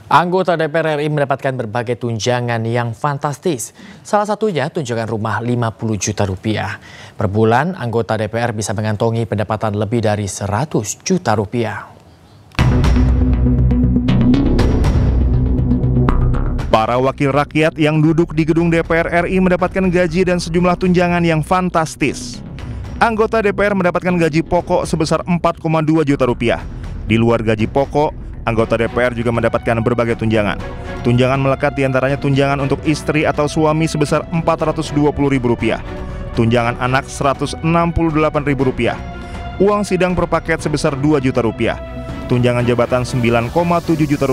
Anggota DPR RI mendapatkan berbagai tunjangan yang fantastis. Salah satunya tunjangan rumah 50 juta rupiah. Per bulan, anggota DPR bisa mengantongi pendapatan lebih dari 100 juta rupiah. Para wakil rakyat yang duduk di gedung DPR RI mendapatkan gaji dan sejumlah tunjangan yang fantastis. Anggota DPR mendapatkan gaji pokok sebesar 4,2 juta rupiah. Di luar gaji pokok, anggota DPR juga mendapatkan berbagai tunjangan. Tunjangan melekat diantaranya tunjangan untuk istri atau suami sebesar Rp420.000, tunjangan anak Rp168.000, uang sidang per paket sebesar Rp2 juta, tunjangan jabatan Rp9,7 juta,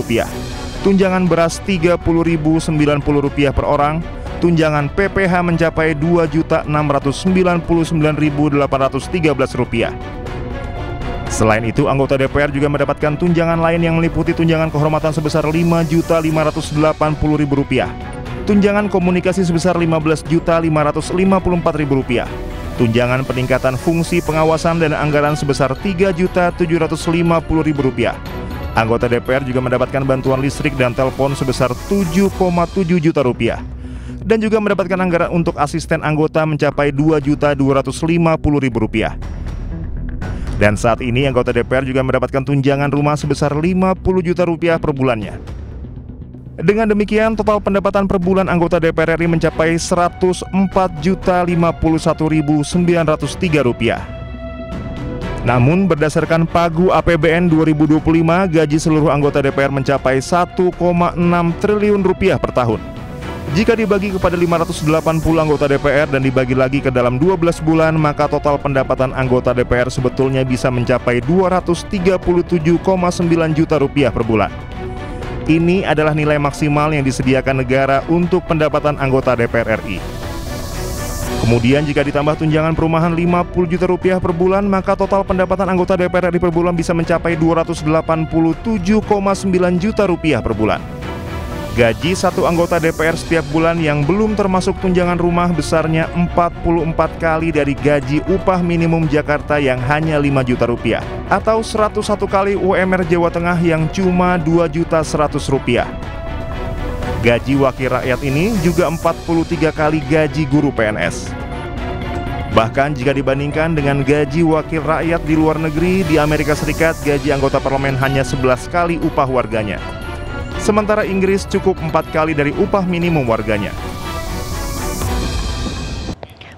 tunjangan beras Rp30.090 per orang, tunjangan PPH mencapai Rp2.699.813. Selain itu, anggota DPR juga mendapatkan tunjangan lain yang meliputi tunjangan kehormatan sebesar Rp5.580.000, tunjangan komunikasi sebesar Rp15.554.000, tunjangan peningkatan fungsi pengawasan dan anggaran sebesar Rp3.750.000. Anggota DPR juga mendapatkan bantuan listrik dan telepon sebesar Rp7,7 juta, dan juga mendapatkan anggaran untuk asisten anggota mencapai Rp2.250.000. Dan saat ini anggota DPR juga mendapatkan tunjangan rumah sebesar Rp50 juta per bulannya. Dengan demikian, total pendapatan per bulan anggota DPR RI mencapai Rp104.051.903. Namun berdasarkan Pagu APBN 2025, gaji seluruh anggota DPR mencapai Rp1,6 triliun per tahun. Jika dibagi kepada 580 anggota DPR dan dibagi lagi ke dalam 12 bulan, maka total pendapatan anggota DPR sebetulnya bisa mencapai Rp237,9 juta per bulan. Ini adalah nilai maksimal yang disediakan negara untuk pendapatan anggota DPR RI. Kemudian jika ditambah tunjangan perumahan Rp50 juta per bulan, maka total pendapatan anggota DPR RI per bulan bisa mencapai Rp287,9 juta per bulan. Gaji satu anggota DPR setiap bulan yang belum termasuk tunjangan rumah besarnya 44 kali dari gaji upah minimum Jakarta yang hanya Rp5 juta, atau 101 kali UMR Jawa Tengah yang cuma Rp2.100.000. Gaji wakil rakyat ini juga 43 kali gaji guru PNS. Bahkan jika dibandingkan dengan gaji wakil rakyat di luar negeri, di Amerika Serikat gaji anggota parlemen hanya 11 kali upah warganya. Sementara Inggris cukup 4 kali dari upah minimum warganya.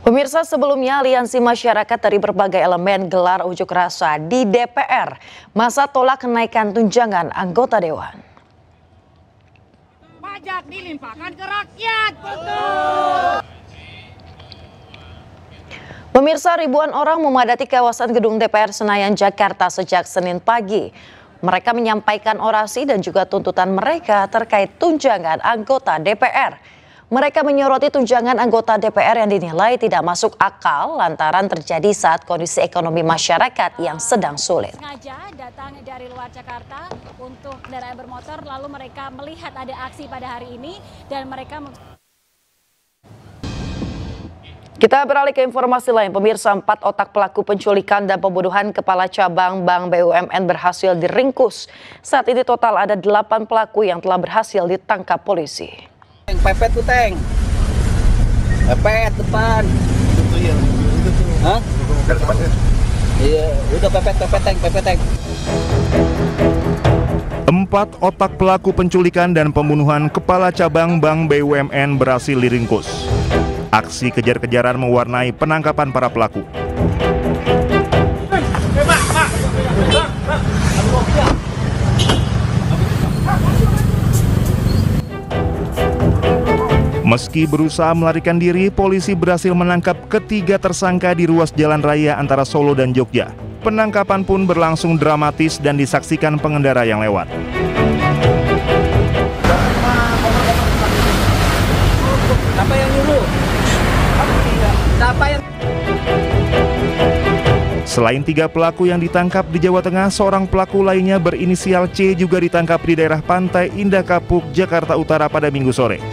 Pemirsa, sebelumnya aliansi masyarakat dari berbagai elemen gelar unjuk rasa di DPR. Masa tolak kenaikan tunjangan anggota dewan. Pajak dilimpahkan ke rakyat, betul. Pemirsa, ribuan orang memadati kawasan gedung DPR Senayan, Jakarta sejak Senin pagi. Mereka menyampaikan orasi dan juga tuntutan mereka terkait tunjangan anggota DPR. Mereka menyoroti tunjangan anggota DPR yang dinilai tidak masuk akal lantaran terjadi saat kondisi ekonomi masyarakat yang sedang sulit. Sengaja datang dari luar Jakarta untuk kendaraan bermotor, lalu mereka melihat ada aksi pada hari ini dan mereka... Kita beralih ke informasi lain. Pemirsa, 4 otak pelaku penculikan dan pembunuhan kepala cabang Bank BUMN berhasil diringkus. Saat ini total ada 8 pelaku yang telah berhasil ditangkap polisi. Pepet tuh, Teng. Pepet depan. Itu ya. Hah? Iya, udah pepet, Teng, Teng. 4 otak pelaku penculikan dan pembunuhan kepala cabang Bank BUMN berhasil diringkus. Aksi kejar-kejaran mewarnai penangkapan para pelaku. Meski berusaha melarikan diri, polisi berhasil menangkap ketiga tersangka di ruas jalan raya antara Solo dan Jogja. Penangkapan pun berlangsung dramatis dan disaksikan pengendara yang lewat. Siapa yang nyuruh? Selain 3 pelaku yang ditangkap di Jawa Tengah, seorang pelaku lainnya berinisial C juga ditangkap di daerah Pantai Indah Kapuk, Jakarta Utara pada Minggu sore.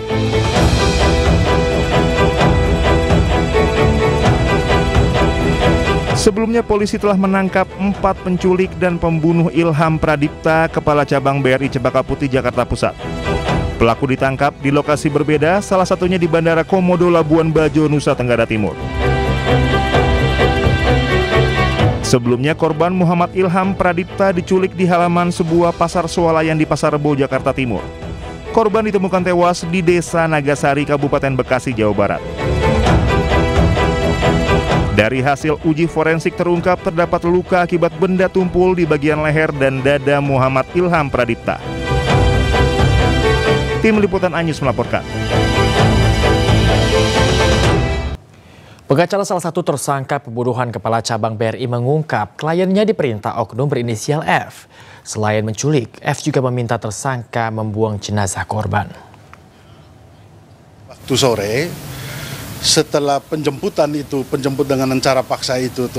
Sebelumnya polisi telah menangkap 4 penculik dan pembunuh Ilham Pradipta, Kepala Cabang BRI Cempaka Putih, Jakarta Pusat. Pelaku ditangkap di lokasi berbeda, salah satunya di Bandara Komodo Labuan Bajo, Nusa Tenggara Timur. Sebelumnya korban Muhammad Ilham Pradipta diculik di halaman sebuah pasar swalayan di Pasar Rebo, Jakarta Timur. Korban ditemukan tewas di Desa Nagasari, Kabupaten Bekasi, Jawa Barat. Dari hasil uji forensik terungkap terdapat luka akibat benda tumpul di bagian leher dan dada Muhammad Ilham Pradipta. Tim Liputan Anyus melaporkan. Pengacara salah satu tersangka pembunuhan Kepala Cabang BRI mengungkap kliennya diperintah oknum berinisial F. Selain menculik, F juga meminta tersangka membuang jenazah korban. Waktu sore, setelah penjemput dengan cara paksa itu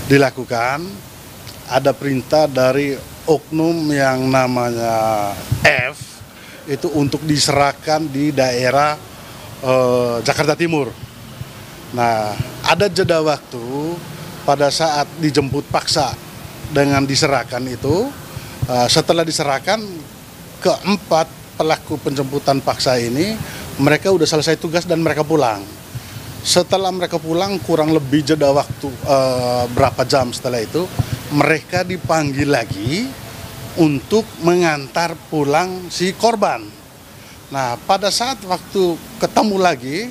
dilakukan, ada perintah dari oknum yang namanya F itu untuk diserahkan di daerah Jakarta Timur. Nah, ada jeda waktu pada saat dijemput paksa dengan diserahkan itu, setelah diserahkan, keempat pelaku penjemputan paksa ini mereka udah selesai tugas dan mereka pulang. Setelah mereka pulang kurang lebih jeda waktu berapa jam setelah itu mereka dipanggil lagi untuk mengantar pulang si korban. Nah, pada saat waktu ketemu lagi,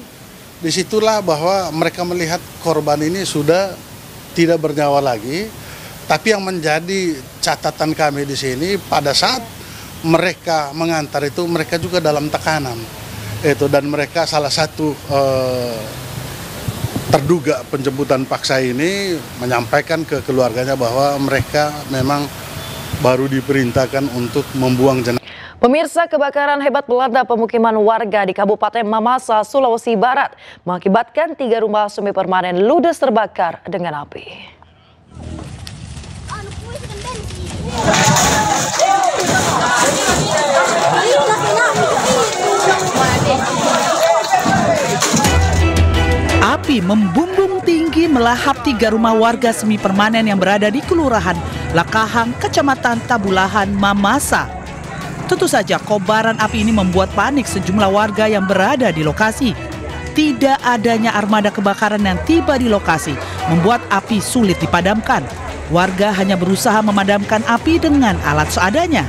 disitulah bahwa mereka melihat korban ini sudah tidak bernyawa lagi. Tapi yang menjadi catatan kami di sini, pada saat mereka mengantar itu mereka juga dalam tekanan. Dan mereka salah satu terduga penjemputan paksa ini menyampaikan ke keluarganya bahwa mereka memang baru diperintahkan untuk membuang jenazah. Pemirsa, kebakaran hebat melanda pemukiman warga di Kabupaten Mamasa, Sulawesi Barat, mengakibatkan 3 rumah semi permanen ludes terbakar dengan api. Api membumbung tinggi melahap 3 rumah warga semi permanen yang berada di Kelurahan Lakahang, Kecamatan Tabulahan, Mamasa. Tentu saja kobaran api ini membuat panik sejumlah warga yang berada di lokasi. Tidak adanya armada kebakaran yang tiba di lokasi membuat api sulit dipadamkan. Warga hanya berusaha memadamkan api dengan alat seadanya.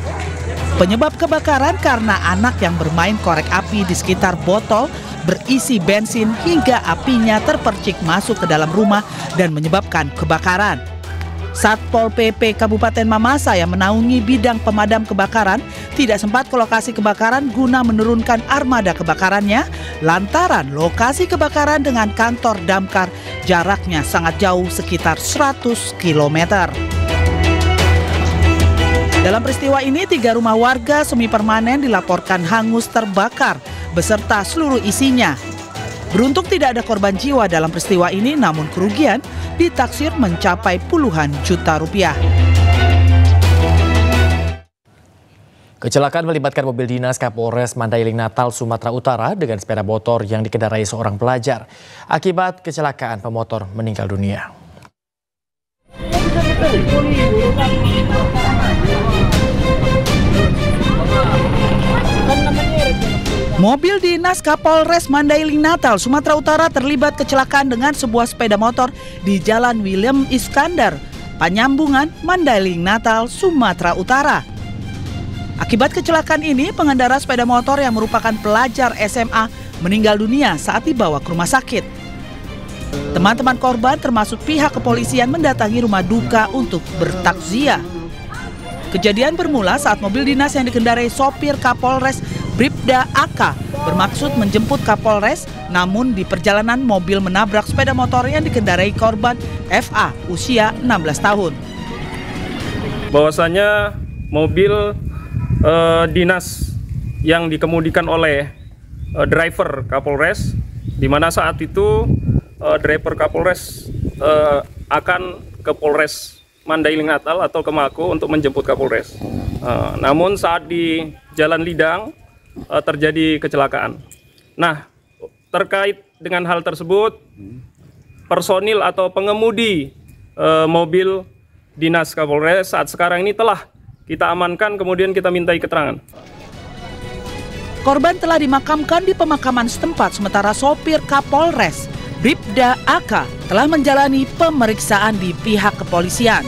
Penyebab kebakaran karena anak yang bermain korek api di sekitar botol berisi bensin hingga apinya terpercik masuk ke dalam rumah dan menyebabkan kebakaran. Satpol PP Kabupaten Mamasa yang menaungi bidang pemadam kebakaran tidak sempat ke lokasi kebakaran guna menurunkan armada kebakarannya lantaran lokasi kebakaran dengan kantor damkar jaraknya sangat jauh sekitar 100 km. Dalam peristiwa ini 3 rumah warga semi permanen dilaporkan hangus terbakar beserta seluruh isinya. Beruntung tidak ada korban jiwa dalam peristiwa ini, namun kerugian ditaksir mencapai puluhan juta rupiah. Kecelakaan melibatkan mobil dinas Kapolres Mandailing Natal, Sumatera Utara dengan sepeda motor yang dikendarai seorang pelajar. Akibat kecelakaan, pemotor meninggal dunia. Mobil dinas Kapolres Mandailing Natal, Sumatera Utara terlibat kecelakaan dengan sebuah sepeda motor di Jalan William Iskandar, Panyambungan, Mandailing Natal, Sumatera Utara. Akibat kecelakaan ini, pengendara sepeda motor yang merupakan pelajar SMA meninggal dunia saat dibawa ke rumah sakit. Teman-teman korban termasuk pihak kepolisian mendatangi rumah duka untuk bertakziah. Kejadian bermula saat mobil dinas yang dikendarai sopir Kapolres Bribda AK bermaksud menjemput Kapolres, namun di perjalanan mobil menabrak sepeda motor yang dikendarai korban FA usia 16 tahun. Bahwasanya mobil dinas yang dikemudikan oleh driver Kapolres, di mana saat itu driver Kapolres akan ke Polres Mandailing Natal atau ke Mako untuk menjemput Kapolres. Namun saat di Jalan Lidang terjadi kecelakaan. Nah, terkait dengan hal tersebut, personil atau pengemudi mobil Dinas Kapolres saat sekarang ini telah kita amankan, kemudian kita mintai keterangan. Korban telah dimakamkan di pemakaman setempat, sementara sopir Kapolres, Bribda AK, telah menjalani pemeriksaan di pihak kepolisian.